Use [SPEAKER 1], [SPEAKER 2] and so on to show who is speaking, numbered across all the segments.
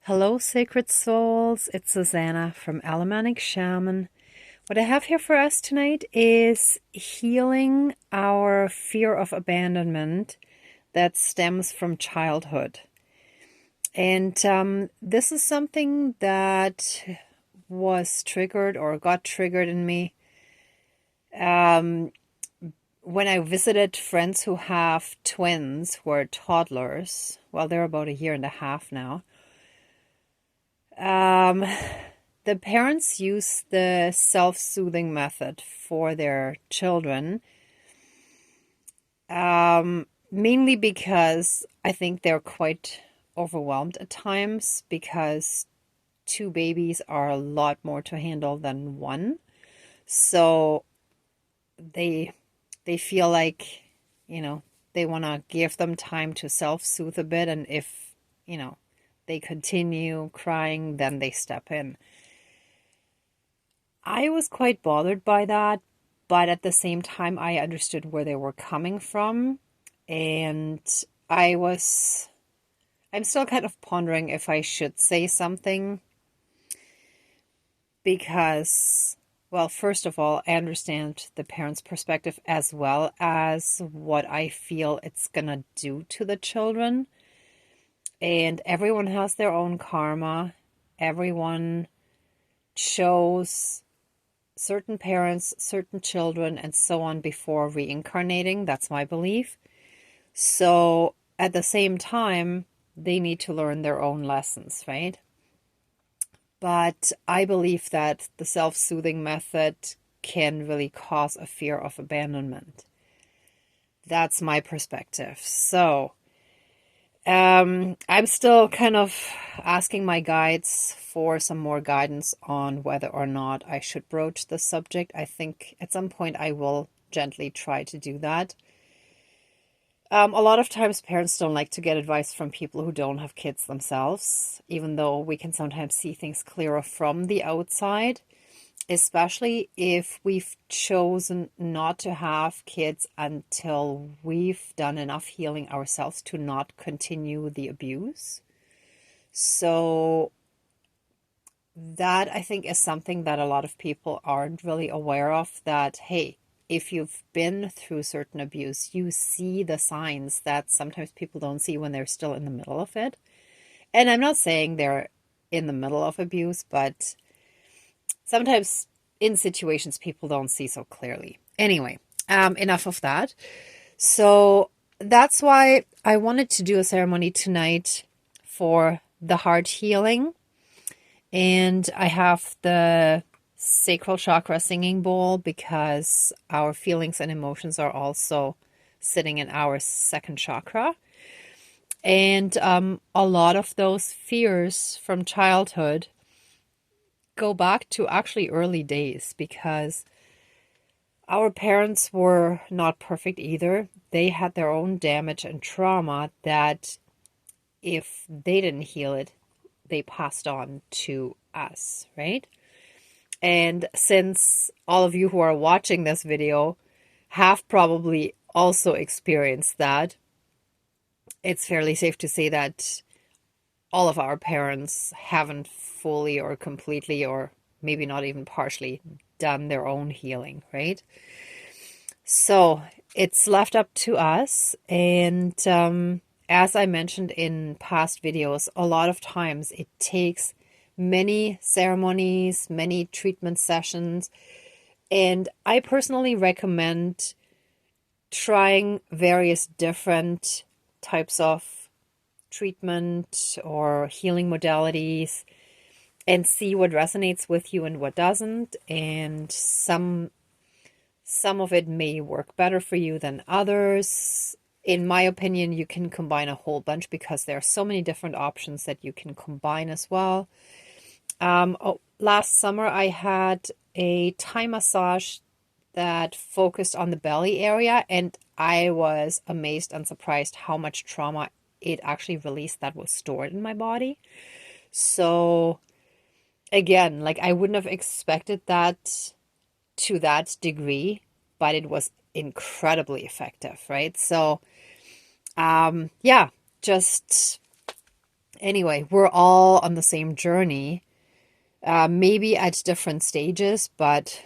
[SPEAKER 1] Hello, sacred souls. It's Susanna from Alamanic Shaman. What I have here for us tonight is healing our fear of abandonment that stems from childhood. And this is something that was triggered or got triggered in me when I visited friends who have twins who are toddlers. Well, they're about a year and a half now. The parents use the self-soothing method for their children, mainly because I think they're quite overwhelmed at times because two babies are a lot more to handle than one. So they feel like, they want to give them time to self-soothe a bit, and if, they continue crying, then they step in. I was quite bothered by that, but at the same time, I understood where they were coming from. And I'm still kind of pondering if I should say something because, well, first of all, I understand the parents' perspective as well as what I feel it's gonna do to the children. And everyone has their own karma. Everyone chose certain parents, certain children, and so on before reincarnating. That's my belief. So at the same time, they need to learn their own lessons, right? But I believe that the self-soothing method can really cause a fear of abandonment. That's my perspective. So I'm still kind of asking my guides for some more guidance on whether or not I should broach the subject. I think at some point I will gently try to do that. A lot of times parents don't like to get advice from people who don't have kids themselves, even though we can sometimes see things clearer from the outside, especially if we've chosen not to have kids until we've done enough healing ourselves to not continue the abuse. So that, I think, is something that a lot of people aren't really aware of, that, hey, if you've been through certain abuse, you see the signs that sometimes people don't see when they're still in the middle of it. And I'm not saying they're in the middle of abuse, but sometimes in situations people don't see so clearly. Anyway, enough of that. So that's why I wanted to do a ceremony tonight for the heart healing. And I have the sacral chakra singing bowl because our feelings and emotions are also sitting in our second chakra. And a lot of those fears from childhood go back to actually early days because our parents were not perfect either. They had their own damage and trauma that if they didn't heal it, they passed on to us, right? And since all of you who are watching this video have probably also experienced that, it's fairly safe to say that all of our parents haven't fully or completely, or maybe not even partially, done their own healing, right? So it's left up to us. And as I mentioned in past videos, a lot of times it takes many ceremonies, many treatment sessions. And I personally recommend trying various different types of treatment or healing modalities and see what resonates with you and what doesn't. And some of it may work better for you than others. In my opinion, you can combine a whole bunch because there are so many different options that you can combine as well. Last summer, I had a Thai massage that focused on the belly area, and I was amazed and surprised how much trauma it actually released that was stored in my body. So again, like, I wouldn't have expected that to that degree, but it was incredibly effective, right? So, yeah, just Anyway, we're all on the same journey, maybe at different stages, but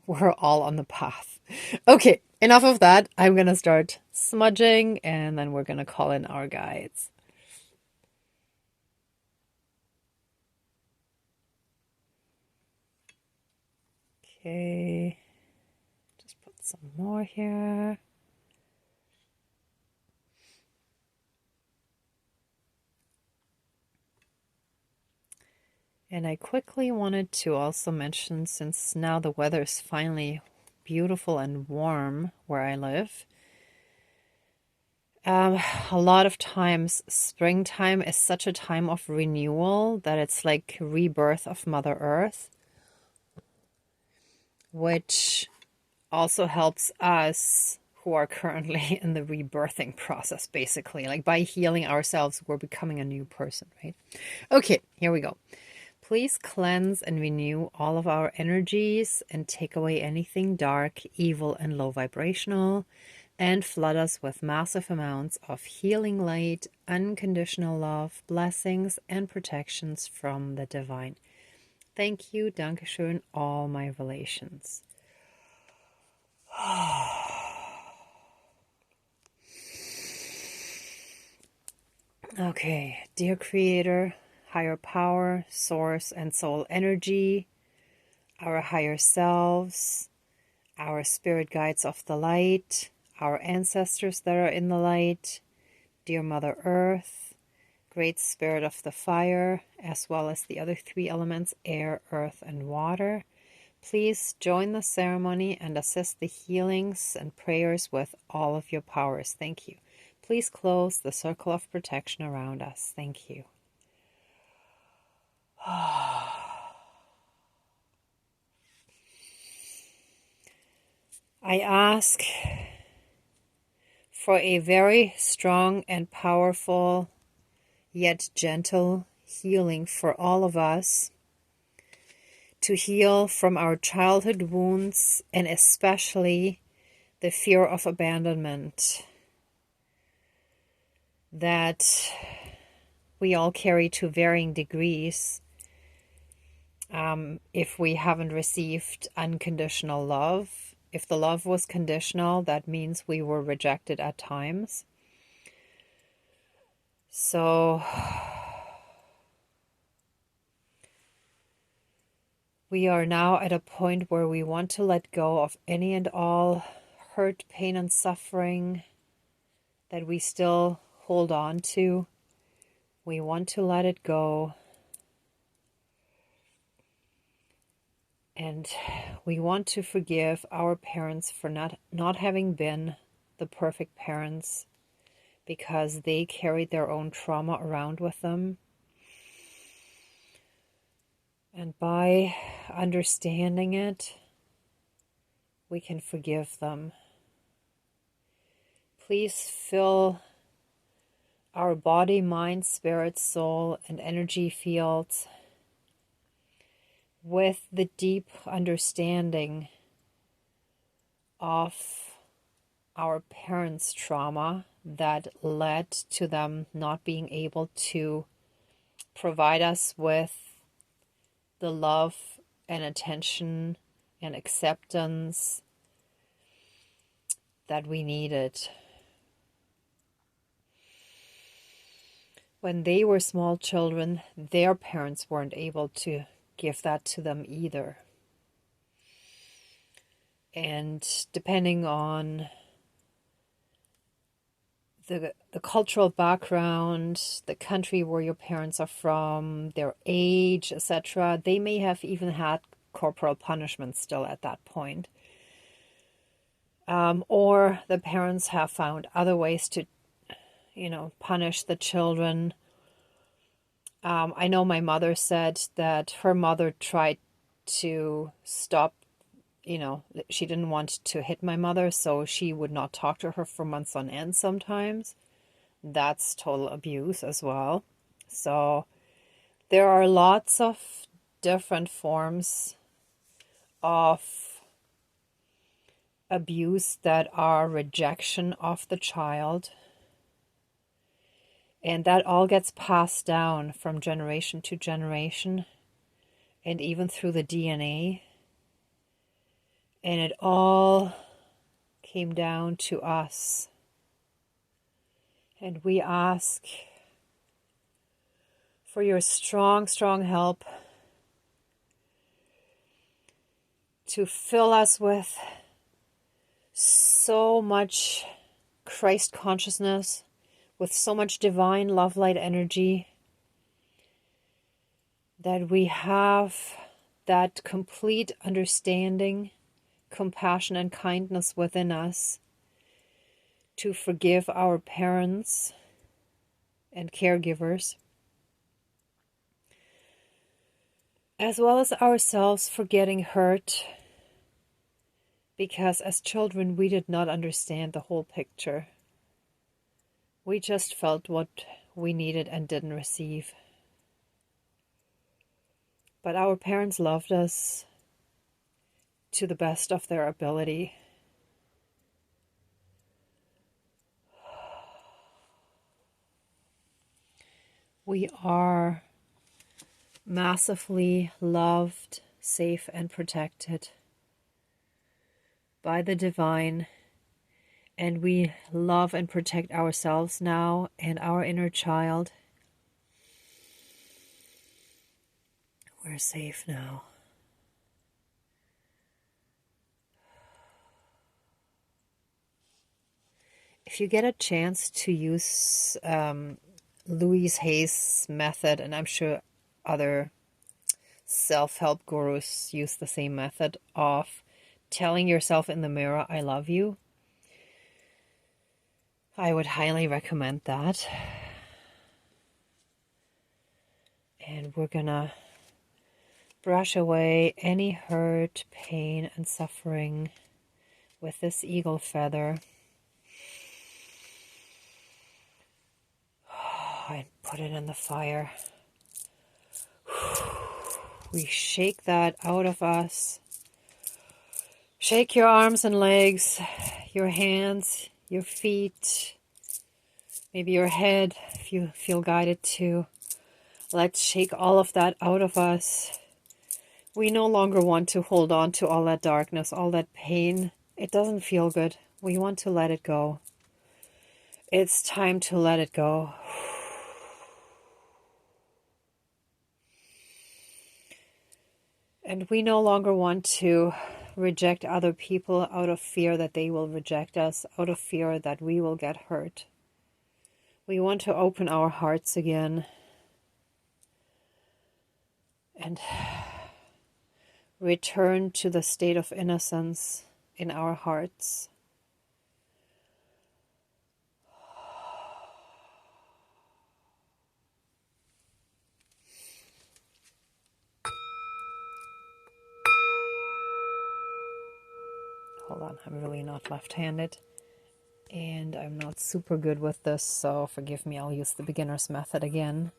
[SPEAKER 1] we're all on the path. Okay, enough of that. I'm going to start smudging and then we're going to call in our guides. Okay, just put some more here. And I quickly wanted to also mention, since now the weather is finally beautiful and warm where I live, a lot of times springtime is such a time of renewal that it's like rebirth of Mother Earth, which also helps us who are currently in the rebirthing process, basically. Like by healing ourselves, we're becoming a new person, right? Okay, here we go. Please cleanse and renew all of our energies and take away anything dark, evil, and low vibrational, and flood us with massive amounts of healing light, unconditional love, blessings, and protections from the divine. Thank you, Dankeschön, all my relations. Okay, dear Creator, higher power, source, and soul energy, our higher selves, our spirit guides of the light, our ancestors that are in the light, dear Mother Earth, great spirit of the fire, as well as the other three elements, air, earth, and water. Please join the ceremony and assist the healings and prayers with all of your powers. Thank you. Please close the circle of protection around us. Thank you. I ask for a very strong and powerful, yet gentle healing for all of us, to heal from our childhood wounds and especially the fear of abandonment that we all carry to varying degrees. If we haven't received unconditional love, if the love was conditional, that means we were rejected at times. So we are now at a point where we want to let go of any and all hurt, pain, and suffering that we still hold on to. We want to let it go. And we want to forgive our parents for not having been the perfect parents, because they carried their own trauma around with them. And by understanding it, we can forgive them. Please fill our body, mind, spirit, soul, and energy fields with the deep understanding of our parents' trauma that led to them not being able to provide us with the love and attention and acceptance that we needed. When they were small children, their parents weren't able to give that to them either. And depending on the cultural background, the country where your parents are from, their age, etc., they may have even had corporal punishment still at that point. Or the parents have found other ways to, punish the children. I know my mother said that her mother tried to stop, she didn't want to hit my mother, so she would not talk to her for months on end sometimes. That's total abuse as well. So there are lots of different forms of abuse that are rejection of the child. And that all gets passed down from generation to generation, and even through the DNA. And it all came down to us. And we ask for your strong, strong help to fill us with so much Christ consciousness, with so much divine love light energy, that we have that complete understanding, compassion, and kindness within us to forgive our parents and caregivers, as well as ourselves for getting hurt, because as children we did not understand the whole picture. We just felt what we needed and didn't receive. But our parents loved us to the best of their ability. We are massively loved, safe, and protected by the divine, and we love and protect ourselves now and our inner child. We're safe now. If you get a chance to use Louise Hay's method, and I'm sure other self-help gurus use the same method of telling yourself in the mirror, I love you, I would highly recommend that. And we're gonna brush away any hurt, pain, and suffering with this eagle feather. And put it in the fire. We shake that out of us. Shake your arms and legs, your hands, your feet, maybe your head if you feel guided to. Let's shake all of that out of us. We no longer want to hold on to all that darkness, all that pain. It doesn't feel good. We want to let it go. It's time to let it go. And we no longer want to reject other people out of fear that they will reject us, out of fear that we will get hurt. We want to open our hearts again and return to the state of innocence in our hearts. Hold on, I'm really not left-handed, and I'm not super good with this, so forgive me, I'll use the beginner's method again.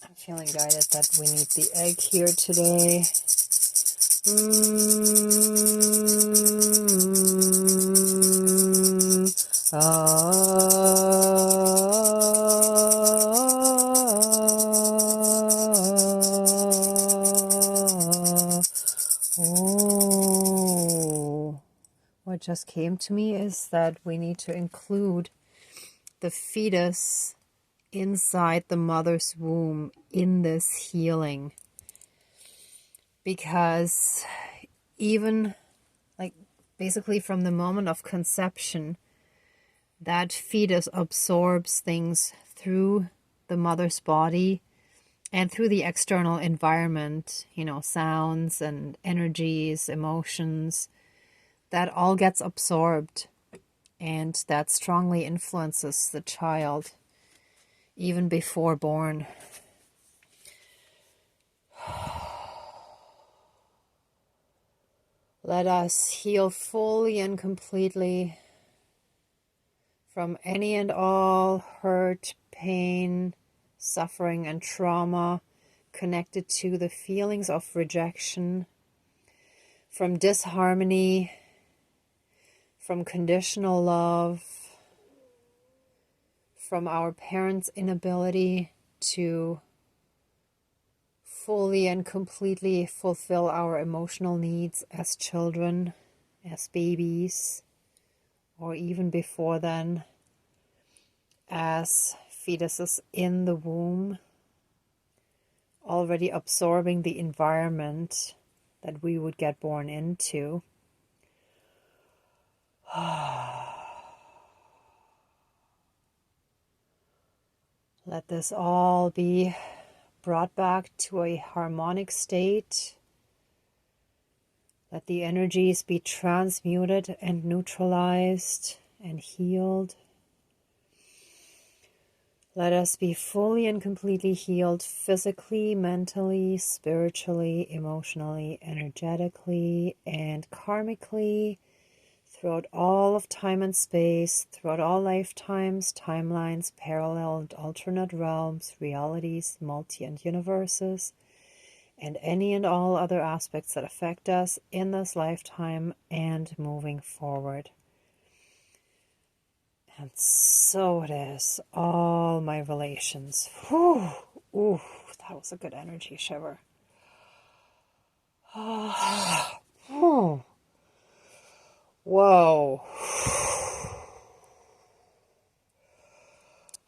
[SPEAKER 1] I'm feeling guided that we need the egg here today. just came to me is that we need to include the fetus inside the mother's womb in this healing. Because even like basically from the moment of conception, that fetus absorbs things through the mother's body and through the external environment, you know, sounds and energies, emotions, that all gets absorbed, and that strongly influences the child even before born. Let us heal fully and completely from any and all hurt, pain, suffering, and trauma connected to the feelings of rejection, from disharmony, from conditional love, from our parents' inability to fully and completely fulfill our emotional needs as children, as babies, or even before then, as fetuses in the womb, already absorbing the environment that we would get born into. Let this all be brought back to a harmonic state. Let the energies be transmuted and neutralized and healed. Let us be fully and completely healed physically, mentally, spiritually, emotionally, energetically, and karmically throughout all of time and space, throughout all lifetimes, timelines, parallel and alternate realms, realities, multi and universes, and any and all other aspects that affect us in this lifetime and moving forward. And so it is, all my relations. Whew. Ooh, that was a good energy shiver. Whoa.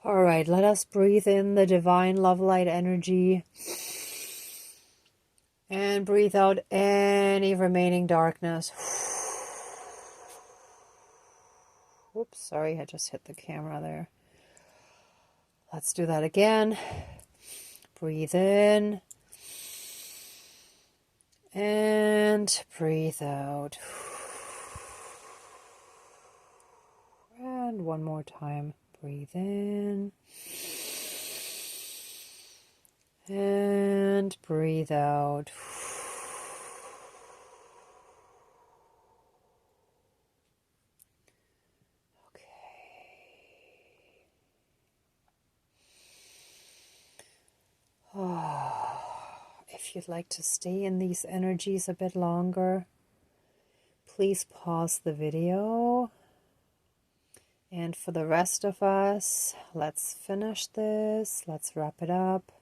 [SPEAKER 1] All right, let us breathe in the divine love light energy and breathe out any remaining darkness. Oops, sorry, I just hit the camera there. Let's do that again. Breathe in and breathe out. And one more time. Breathe in and breathe out. If you'd like to stay in these energies a bit longer, please pause the video. And for the rest of us, let's finish this. Let's wrap it up.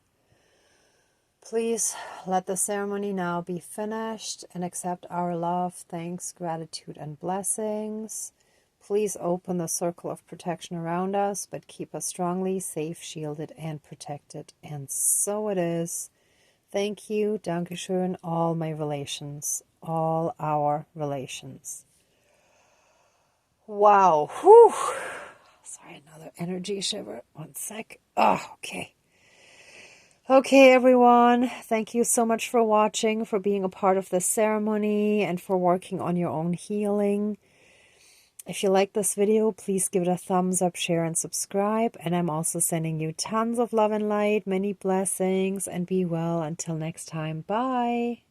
[SPEAKER 1] Please let the ceremony now be finished and accept our love, thanks, gratitude, and blessings. Please open the circle of protection around us, but keep us strongly safe, shielded, and protected. And so it is. Thank you, Dankeschön, all my relations, all our relations. Wow. Whew. Sorry, another energy shiver. One sec. Oh, okay. Okay, everyone. Thank you so much for watching, for being a part of this ceremony, and for working on your own healing. If you like this video, please give it a thumbs up, share, and subscribe. And I'm also sending you tons of love and light, many blessings, and be well until next time. Bye.